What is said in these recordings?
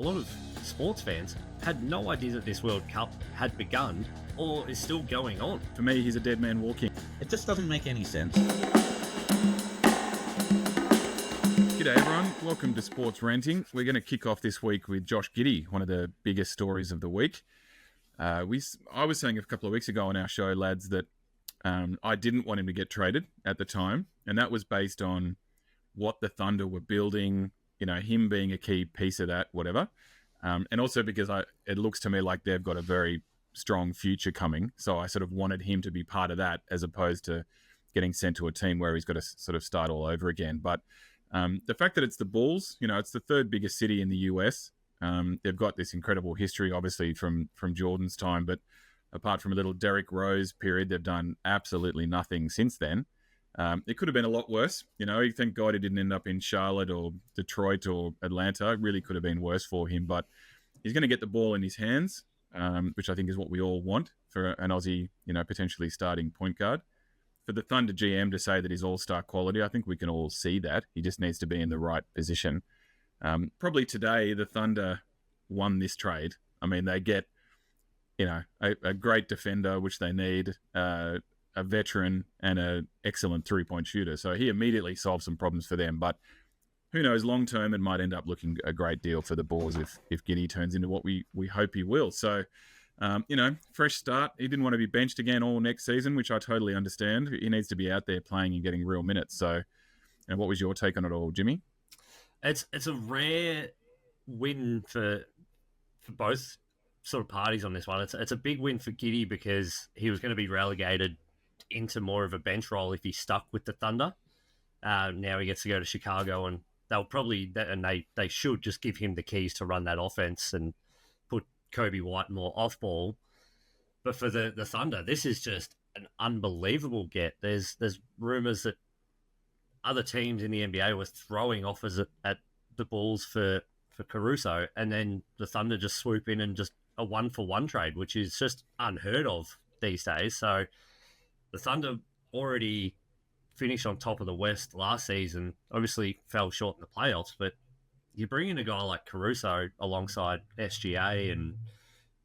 a lot of sports fans had no idea that this World Cup had begun or is still going on. For me, he's a dead man walking. It just doesn't make any sense. G'day everyone, welcome to Sports Ranting. We're going to kick off this week with Josh Giddey, one of the biggest stories of the week. I was saying a couple of weeks ago on our show, lads, that I didn't want him to get traded at the time, and that was based on what the Thunder were building, him being a key piece of that, whatever. And also because it looks to me like they've got a very strong future coming. So I sort of wanted him to be part of that as opposed to getting sent to a team where he's got to sort of start all over again. But the fact that it's the Bulls, it's the third biggest city in the US. They've got this incredible history, obviously, from Jordan's time. But apart from a little Derrick Rose period, they've done absolutely nothing since then. It could have been a lot worse. Thank God he didn't end up in Charlotte or Detroit or Atlanta. It really could have been worse for him. But he's going to get the ball in his hands, which I think is what we all want for an Aussie, potentially starting point guard. For the Thunder GM to say that he's all-star quality, I think we can all see that. He just needs to be in the right position. Probably today, the Thunder won this trade. I mean, they get, a great defender, which they need, a veteran and an excellent three-point shooter. So he immediately solved some problems for them. But who knows, long-term, it might end up looking a great deal for the Bulls if Giddey turns into what we hope he will. So, fresh start. He didn't want to be benched again all next season, which I totally understand. He needs to be out there playing and getting real minutes. So, what was your take on it all, Jimmy? It's a rare win for both sort of parties on this one. It's a big win for Giddey because he was going to be relegated into more of a bench role if he stuck with the Thunder. Now he gets to go to Chicago, and they'll probably, and they should just give him the keys to run that offense and put Kobe White more off ball. But for the Thunder, this is just an unbelievable get. There's rumors that other teams in the NBA were throwing offers at the Bulls for Caruso, and then the Thunder just swoop in and just a 1-for-1 trade, which is just unheard of these days. So the Thunder already finished on top of the West last season, obviously fell short in the playoffs, but you bring in a guy like Caruso alongside SGA and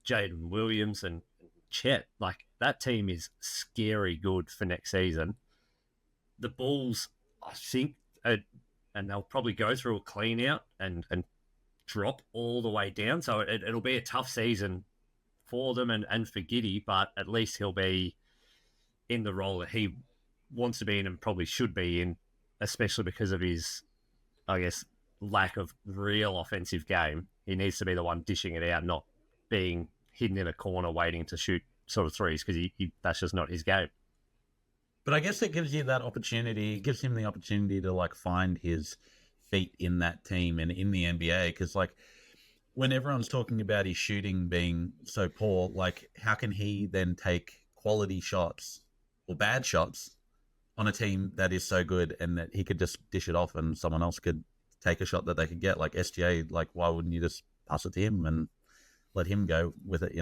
Jaden Williams and Chet, like that team is scary good for next season. The Bulls, I think, and they'll probably go through a clean out and drop all the way down. So it'll be a tough season for them and for Giddey, but at least he'll be in the role that he wants to be in and probably should be in, especially because of his, I guess, lack of real offensive game. He needs to be the one dishing it out, not being hidden in a corner waiting to shoot sort of threes, because he that's just not his game. But I guess it gives you that opportunity. It gives him the opportunity to find his feet in that team and in the NBA. Because when everyone's talking about his shooting being so poor, how can he then take quality shots or bad shots on a team that is so good, and that he could just dish it off and someone else could take a shot that they could get, like SGA? Why wouldn't you just pass it to him and let him go with it,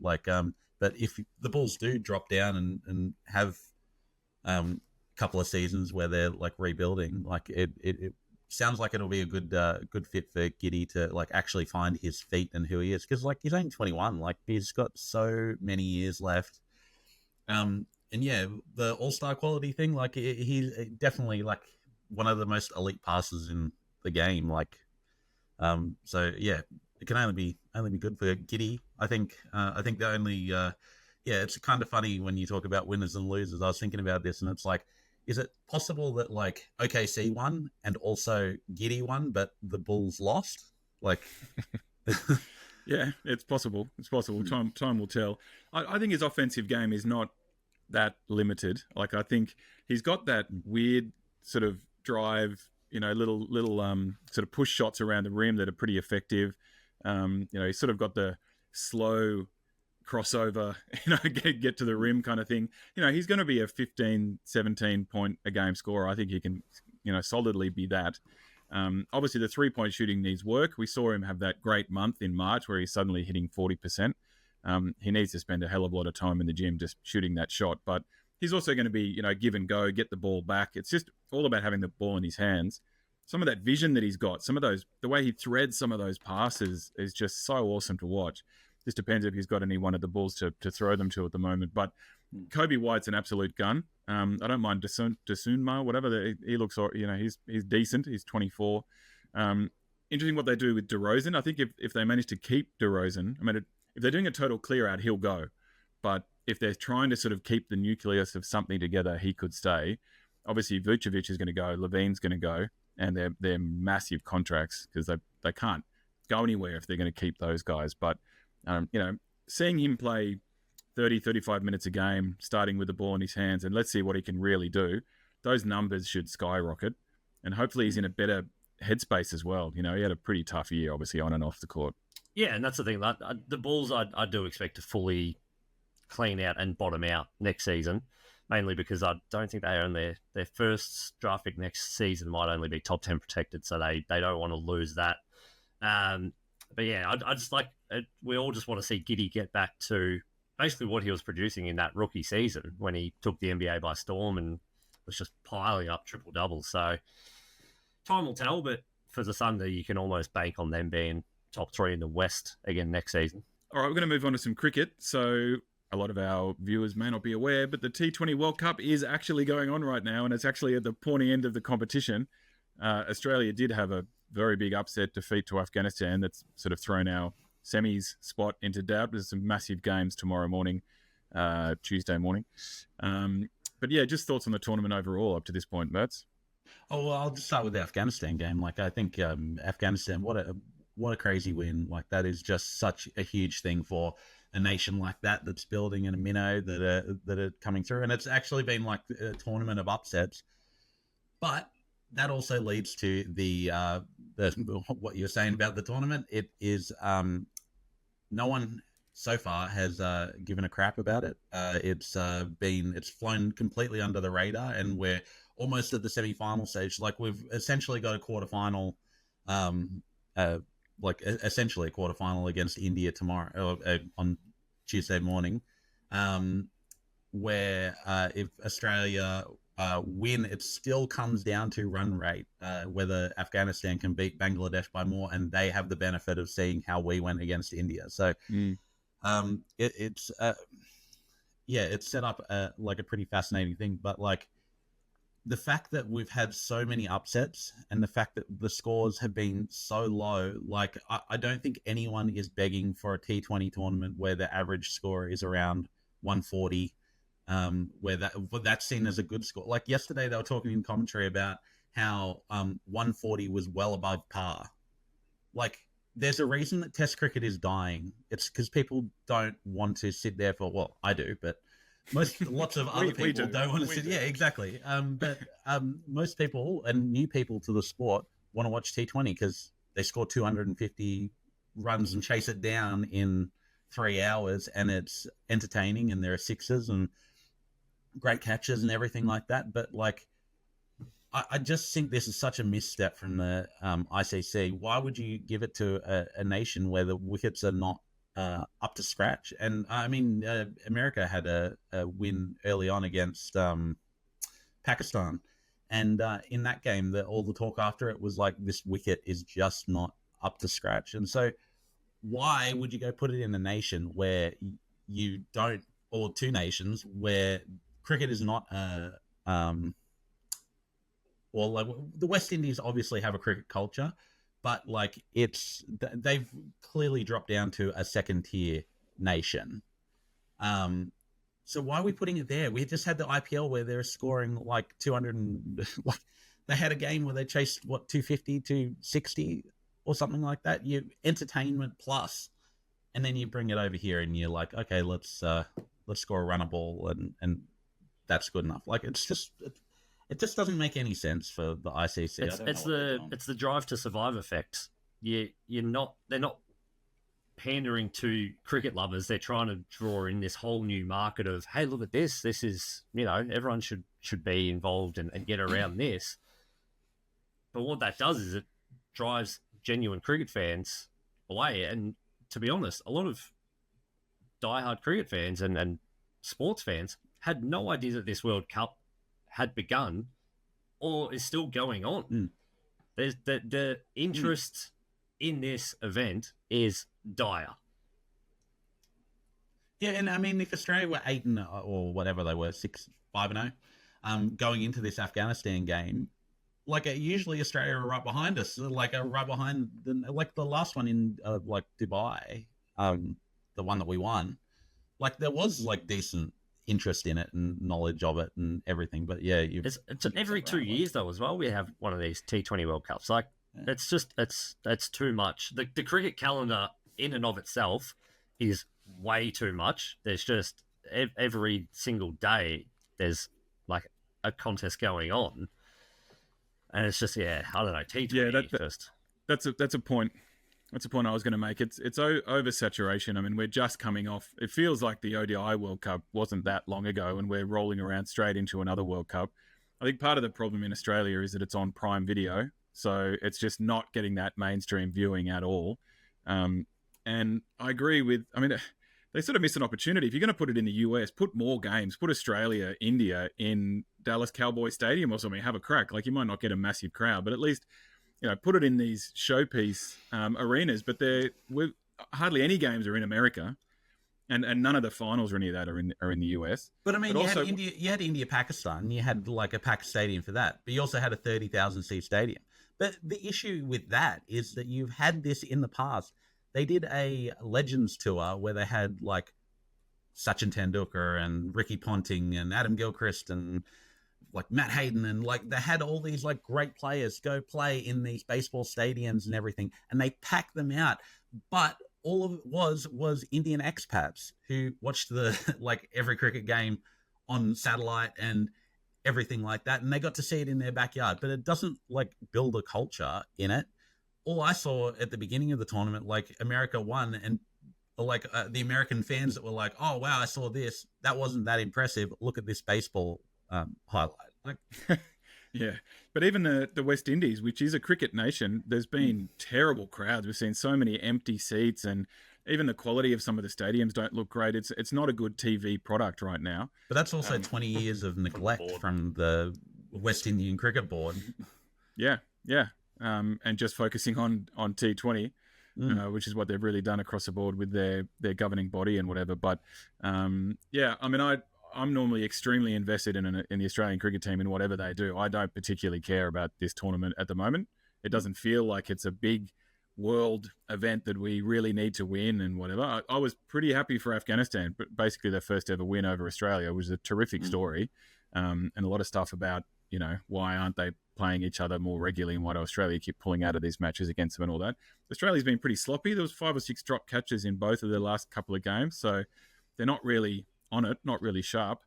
But if the Bulls do drop down and have a couple of seasons where they're rebuilding, it sounds like it'll be a good fit for Giddey to actually find his feet and who he is, because he's only 21, he's got so many years left. And yeah, the all-star quality thing, he's definitely one of the most elite passers in the game. So yeah, it can only be good for Giddey. I think the only it's kind of funny when you talk about winners and losers. I was thinking about this, and it's is it possible that OKC won and also Giddey won, but the Bulls lost? Yeah, it's possible. It's possible. Time will tell. I think his offensive game is not that limited. I think he's got that weird sort of drive, little sort of push shots around the rim that are pretty effective. He's sort of got the slow crossover, get to the rim kind of thing. He's going to be a 15, 17 point a game scorer. I think he can, solidly be that. Obviously the 3-point shooting needs work. We saw him have that great month in March where he's suddenly hitting 40%. He needs to spend a hell of a lot of time in the gym just shooting that shot. But he's also going to be, give and go, get the ball back. It's just all about having the ball in his hands. some of that vision that he's got, some of those, the way he threads some of those passes is just so awesome to watch. Just depends if he's got any one of the balls to throw them to at the moment. But Kobe White's an absolute gun. I don't mind Dasunma, whatever. He looks, he's decent. He's 24. Interesting what they do with DeRozan. I think if they manage to keep DeRozan, if they're doing a total clear out, he'll go. But if they're trying to sort of keep the nucleus of something together, he could stay. Obviously, Vucevic is going to go. Levine's going to go. And they're massive contracts because they can't go anywhere if they're going to keep those guys. But, seeing him play 30, 35 minutes a game, starting with the ball in his hands, and let's see what he can really do, those numbers should skyrocket. And hopefully he's in a better headspace as well. He had a pretty tough year, obviously, on and off the court. Yeah, and that's the thing. Like, the Bulls, I do expect to fully clean out and bottom out next season, mainly because I don't think they own their first draft pick next season might only be top 10 protected, so they don't want to lose that. But yeah, I just we all just want to see Giddey get back to basically what he was producing in that rookie season when he took the NBA by storm and was just piling up triple doubles. So time will tell, but for the Thunder, you can almost bank on them being top 3 in the West again next season. All right, we're going to move on to some cricket. So a lot of our viewers may not be aware, but the T20 World Cup is actually going on right now, and it's actually at the pointy end of the competition. Australia did have a very big upset defeat to Afghanistan that's sort of thrown our semis spot into doubt. There's some massive games tomorrow morning, Tuesday morning. But yeah, just thoughts on the tournament overall up to this point, Mertz? Oh, well, I'll just start with the Afghanistan game. Like, I think Afghanistan, what a crazy win. Like, that is just such a huge thing for a nation like that's building in a minnow that are coming through. And it's actually been like a tournament of upsets. But that also leads to the what you're saying about the tournament. It is no one so far has given a crap about it. It's flown completely under the radar, and we're almost at the semi-final stage. Like, we've essentially got a quarterfinal, essentially a quarterfinal against India tomorrow on Tuesday morning, where if Australia win, it still comes down to run rate, whether Afghanistan can beat Bangladesh by more, and they have the benefit of seeing how we went against India. So it's set up like a pretty fascinating thing. But like, the fact that we've had so many upsets and the fact that the scores have been so low, like, I don't think anyone is begging for a T20 tournament where the average score is around 140, where that's seen as a good score. Like, yesterday they were talking in commentary about how 140 was well above par. Like, there's a reason that Test cricket is dying. It's because people don't want to sit there for, well, I do, but lots of other people don't want to sit. Yeah, exactly. But most people and new people to the sport want to watch T20 because they score 250 runs and chase it down in 3 hours, and it's entertaining, and there are sixes and great catches and everything like that. But like, I just think this is such a misstep from the ICC. Why would you give it to a nation where the wickets are not up to scratch? And I mean, America had a win early on against Pakistan, and in that game, all the talk after it was like, this wicket is just not up to scratch. And so why would you go put it in a nation where you don't, or two nations where cricket is not well, like, the West Indies obviously have a cricket culture, but like, they've clearly dropped down to a second tier nation. So why are we putting it there? We just had the IPL where they're scoring like 200 like, they had a game where they chased 250, 260 or something like that. You entertainment plus, and then you bring it over here and you're like, okay, let's score a run a ball and that's good enough. Like, it just doesn't make any sense for the ICC. It's the drive to survive effect. They're not pandering to cricket lovers. They're trying to draw in this whole new market of, hey, look at this. This is, everyone should be involved and get around this. But what that does is it drives genuine cricket fans away. And to be honest, a lot of diehard cricket fans and sports fans had no idea that this World Cup had begun or is still going on. There's the interest in this event is dire. Yeah, and I mean, if Australia were 8 or whatever they were, 5-0, going into this Afghanistan game, like usually Australia are right behind us, like right behind the last one in like Dubai, the one that we won. Like there was like decent interest in it and knowledge of it and everything. But yeah, it's every 2 years though as well. We have one of these T20 World Cups. Like it's just it's too much. The cricket calendar in and of itself is way too much. There's just every single day there's like a contest going on, and it's just I don't know. T20 that's a point. That's a point I was going to make. It's oversaturation. I mean, we're just coming off. It feels like the ODI World Cup wasn't that long ago, and we're rolling around straight into another World Cup. I think part of the problem in Australia is that it's on Prime Video, so it's just not getting that mainstream viewing at all. And I agree with. I mean, they sort of miss an opportunity. If you're going to put it in the US, put more games. Put Australia, India in Dallas Cowboy Stadium or something. Have a crack. Like you might not get a massive crowd, but at least put it in these showpiece arenas. But hardly any games are in America, and none of the finals or any of that are in the US. But I mean, you had India, Pakistan. You had like a packed stadium for that, but you also had a 30,000 seat stadium. But the issue with that is that you've had this in the past. They did a Legends tour where they had like Sachin Tendulkar and Ricky Ponting and Adam Gilchrist and like Matt Hayden, and like they had all these like great players go play in these baseball stadiums and everything, and they packed them out. But all of it was Indian expats who watched the like every cricket game on satellite and everything like that, and they got to see it in their backyard. But it doesn't like build a culture in it. All I saw at the beginning of the tournament, like America won, and like the American fans that were like, "Oh wow, I saw this. That wasn't that impressive. Look at this baseball highlight." Like, yeah, but even the West Indies, which is a cricket nation, there's been terrible crowds. We've seen so many empty seats, and even the quality of some of the stadiums don't look great. It's not a good TV product right now. But that's also 20 years of neglect from the West Indian Cricket Board. Yeah. And just focusing on T20, which is what they've really done across the board with their governing body and whatever. But I mean, I'm normally extremely invested in the Australian cricket team in whatever they do. I don't particularly care about this tournament at the moment. It doesn't feel like it's a big world event that we really need to win and whatever. I was pretty happy for Afghanistan, but basically their first ever win over Australia was a terrific story, and a lot of stuff about why aren't they playing each other more regularly and why do Australia keep pulling out of these matches against them and all that. Australia's been pretty sloppy. There was 5 or 6 drop catches in both of their last couple of games, so they're not really on it, not really sharp.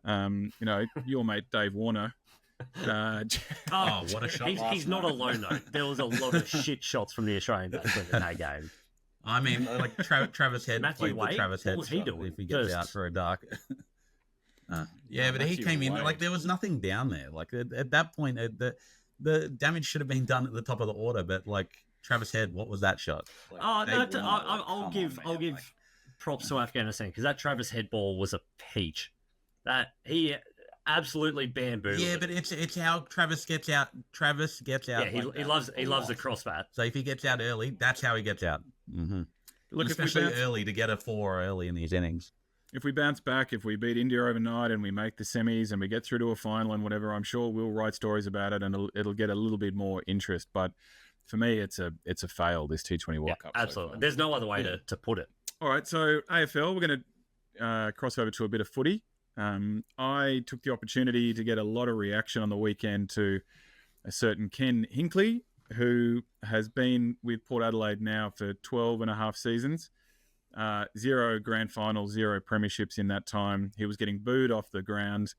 Your mate Dave Warner. What a shot! He's not alone though. There was a lot of shit shots from the Australian batsmen in that game. I mean, like Travis Head Matthew played the Travis Head what was he doing? if he gets out for a dark. But he came in like there was nothing down there. Like at that point, the damage should have been done at the top of the order. But like Travis Head, what was that shot? Like, I'll give props to Afghanistan because that Travis Head ball was a peach. That he absolutely bamboozled. Yeah, but it's how Travis gets out. Travis gets out. Yeah, he loves the crossbat. So if he gets out early, that's how he gets out. Mm-hmm. Look, especially early to get a 4 early in these innings. If we bounce back, if we beat India overnight and we make the semis and we get through to a final and whatever, I'm sure we'll write stories about it and it'll get a little bit more interest. But for me, it's a fail, this T20 World Cup. Absolutely. So there's no other way to put it. All right, so AFL, we're going to cross over to a bit of footy. I took the opportunity to get a lot of reaction on the weekend to a certain Ken Hinkley, who has been with Port Adelaide now for 12 and a half seasons. 0 grand finals, 0 premierships in that time. He was getting booed off the ground.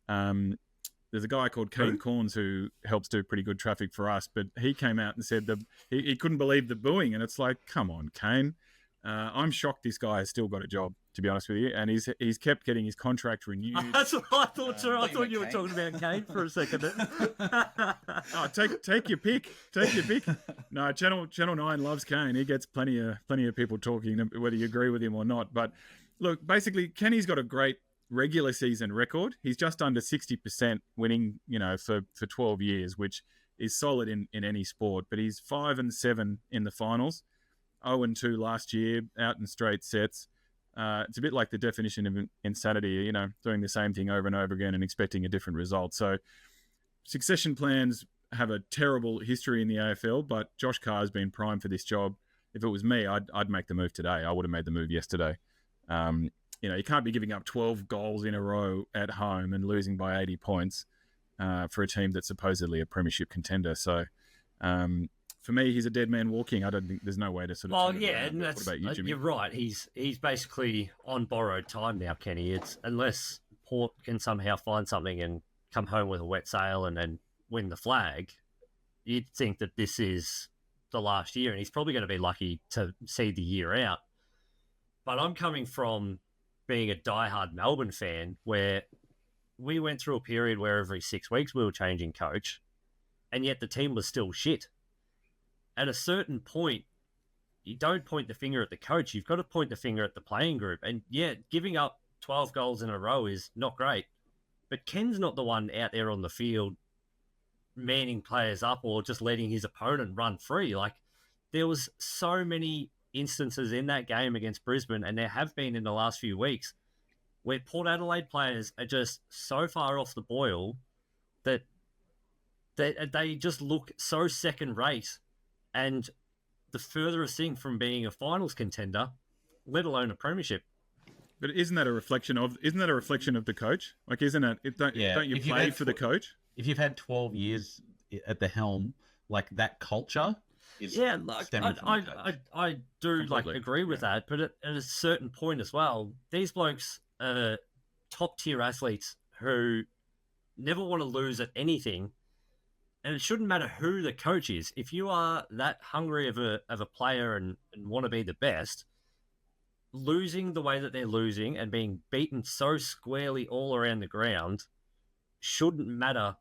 There's a guy called Kane Corns who helps do pretty good traffic for us, but he came out and said he couldn't believe the booing, and it's like, come on, Kane. I'm shocked this guy has still got a job, to be honest with you, and he's kept getting his contract renewed. That's what I thought, sir. I thought you were talking about Kane for a second. Take your pick. Take your pick. No, Channel 9 loves Kane. He gets plenty of people talking, whether you agree with him or not. But look, basically, Kenny's got a great regular season record. He's just under 60% winning, for 12 years, which is solid in any sport, but he's 5-7 in the finals, 0-2 last year, out in straight sets. It's a bit like the definition of insanity, doing the same thing over and over again and expecting a different result. So succession plans have a terrible history in the AFL, but Josh Carr has been primed for this job. If it was me, I'd make the move today. I would have made the move yesterday. You can't be giving up 12 goals in a row at home and losing by 80 points for a team that's supposedly a premiership contender. So for me, he's a dead man walking. I don't think there's no way to sort of. Well, yeah, and that's, what about you, Jimmy? You're right. He's basically on borrowed time now, Kenny. It's unless Port can somehow find something and come home with a wet sail and then win the flag, you'd think that this is the last year, and he's probably going to be lucky to see the year out. But I'm coming from being a diehard Melbourne fan where we went through a period where every 6 weeks we were changing coach, and yet the team was still shit. At a certain point, you don't point the finger at the coach. You've got to point the finger at the playing group. And yeah, giving up 12 goals in a row is not great. But Ken's not the one out there on the field manning players up or just letting his opponent run free. Like, there was so many instances in that game against Brisbane, and there have been in the last few weeks, where Port Adelaide players are just so far off the boil that they just look so second-rate and the furthest thing from being a finals contender, let alone a premiership. But isn't that a reflection of the coach? Like, isn't it? Don't you play for the coach? If you've had 12 years at the helm, like, that culture is stemming from the coach. I do Completely. agree with that, but at a certain point as well, these blokes are top tier athletes who never want to lose at anything. And it shouldn't matter who the coach is. If you are that hungry of a player and want to be the best, losing the way that they're losing and being beaten so squarely all around the ground shouldn't matter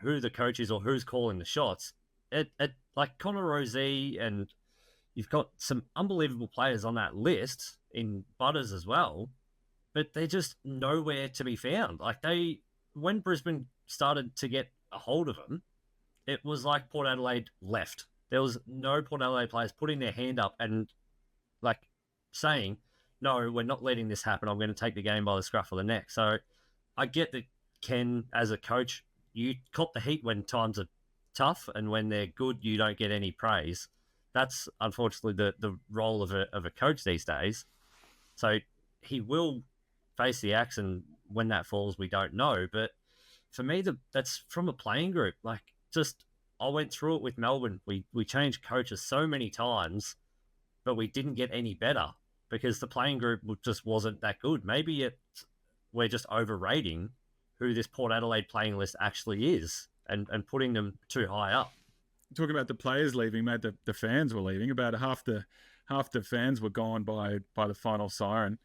who the coach is or who's calling the shots. Like Connor Rozee, and you've got some unbelievable players on that list in Butters as well, but they're just nowhere to be found. Like, when Brisbane started to get a hold of them, it was like Port Adelaide left. There was no Port Adelaide players putting their hand up and like saying, no, we're not letting this happen. I'm going to take the game by the scruff of the neck. So I get that Ken, as a coach, you cop the heat when times are tough, and when they're good, you don't get any praise. That's unfortunately the role of a coach these days. So he will face the axe, and when that falls, we don't know. But for me, that's from a playing group. Like, I went through it with Melbourne. We changed coaches so many times, but we didn't get any better because the playing group just wasn't that good. Maybe we're just overrating who this Port Adelaide playing list actually is and putting them too high up. Talking about the players leaving, mate, the fans were leaving. About half the fans were gone by the final siren.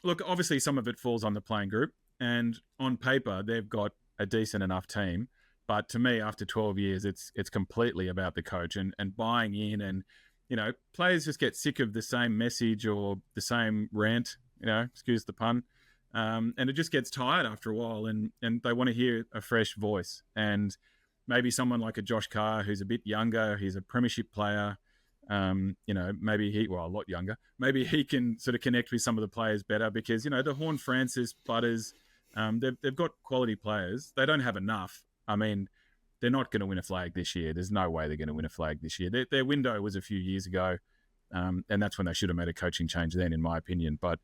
Look, obviously some of it falls on the playing group, and on paper they've got a decent enough team. But to me, after 12 years, it's completely about the coach and buying in. And, players just get sick of the same message or the same rant, excuse the pun. And it just gets tired after a while, and they want to hear a fresh voice. And maybe someone like a Josh Carr, who's a bit younger, he's a premiership player, maybe a lot younger. Maybe he can sort of connect with some of the players better because, the Horn Francis, Butters, they've got quality players. They don't have enough. I mean, they're not going to win a flag this year. There's no way they're going to win a flag this year. Their window was a few years ago, and that's when they should have made a coaching change then, in my opinion. But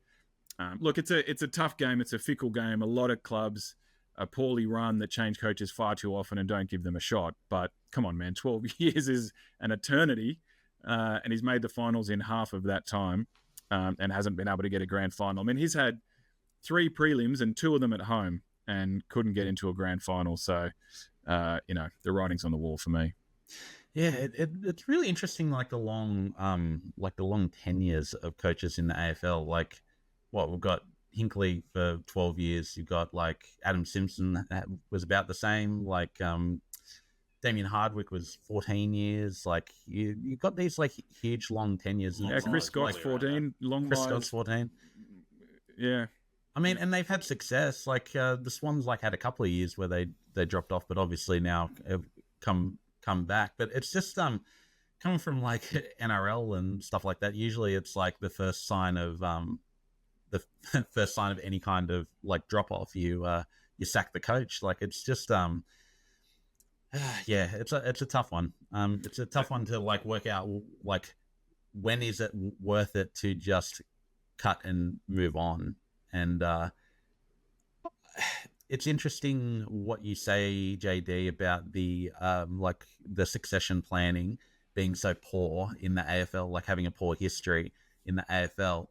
look, it's a tough game. It's a fickle game. A lot of clubs are poorly run that change coaches far too often and don't give them a shot. But come on, man, 12 years is an eternity, and he's made the finals in half of that time and hasn't been able to get a grand final. I mean, he's had 3 prelims and 2 of them at home, and couldn't get into a grand final. So, the writing's on the wall for me. Yeah, it's really interesting, like the long tenures of coaches in the AFL. Like, we've got Hinkley for 12 years. You've got like Adam Simpson that was about the same. Like Damien Hardwick was 14 years. Like you've got these like huge long tenures. Yeah, Chris Scott's 14. Chris Scott's 14. Yeah. I mean, and they've had success. Like the Swans, like had a couple of years where they dropped off, but obviously now have come come back. But it's just coming from like NRL and stuff like that. Usually, it's like the first sign of the first sign of any kind of like drop off. You sack the coach. Like it's just yeah, it's a tough one. It's a tough one to like work out. Like, when is it worth it to just cut and move on? And it's interesting what you say, JD, about the like the succession planning being so poor in the AFL, like having a poor history in the AFL.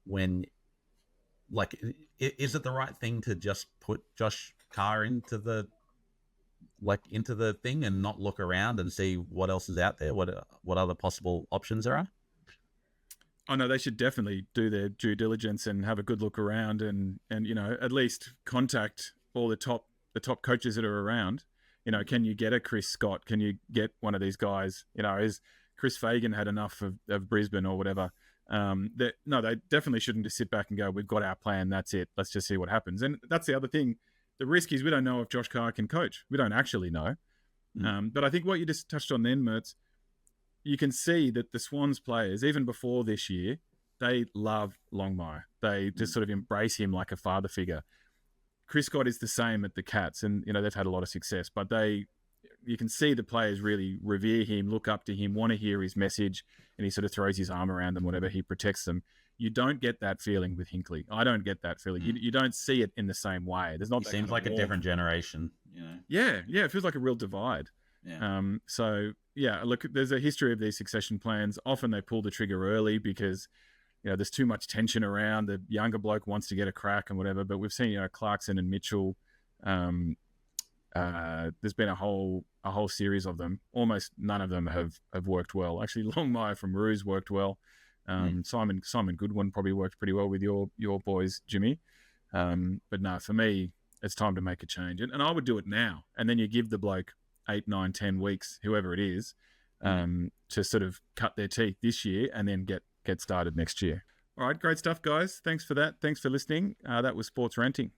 When like, is it the right thing to just put Josh Carr into the thing and not look around and see what else is out there? What other possible options there are? Oh no, they should definitely do their due diligence and have a good look around, and at least contact all the top coaches that are around. Can you get a Chris Scott? Can you get one of these guys? Is Chris Fagan had enough of Brisbane or whatever? They definitely shouldn't just sit back and go, we've got our plan, that's it, let's just see what happens. And that's the other thing. The risk is we don't know if Josh Carr can coach. We don't actually know. But I think what you just touched on then, Mertz, you can see that the Swans players, even before this year, they love Longmire. They just sort of embrace him like a father figure. Chris Scott is the same at the Cats, and they've had a lot of success. But you can see the players really revere him, look up to him, want to hear his message, and he sort of throws his arm around them, whatever, he protects them. You don't get that feeling with Hinkley. I don't get that feeling. You don't see it in the same way. There's not. It seems like a different generation. Yeah. It feels like a real divide. Yeah. So yeah, look, there's a history of these succession plans. Often they pull the trigger early because there's too much tension around. The younger bloke wants to get a crack and whatever. But we've seen Clarkson and Mitchell. There's been a whole series of them. Almost none of them have worked well. Actually, Longmire from Roos worked well. Simon Goodwin probably worked pretty well with your boys, Jimmy. But no, for me, it's time to make a change. And I would do it now. And then you give the bloke 8, 9, 10 weeks, whoever it is, to sort of cut their teeth this year and then get started next year. All right, great stuff, guys. Thanks for that. Thanks for listening. That was Sports Ranting.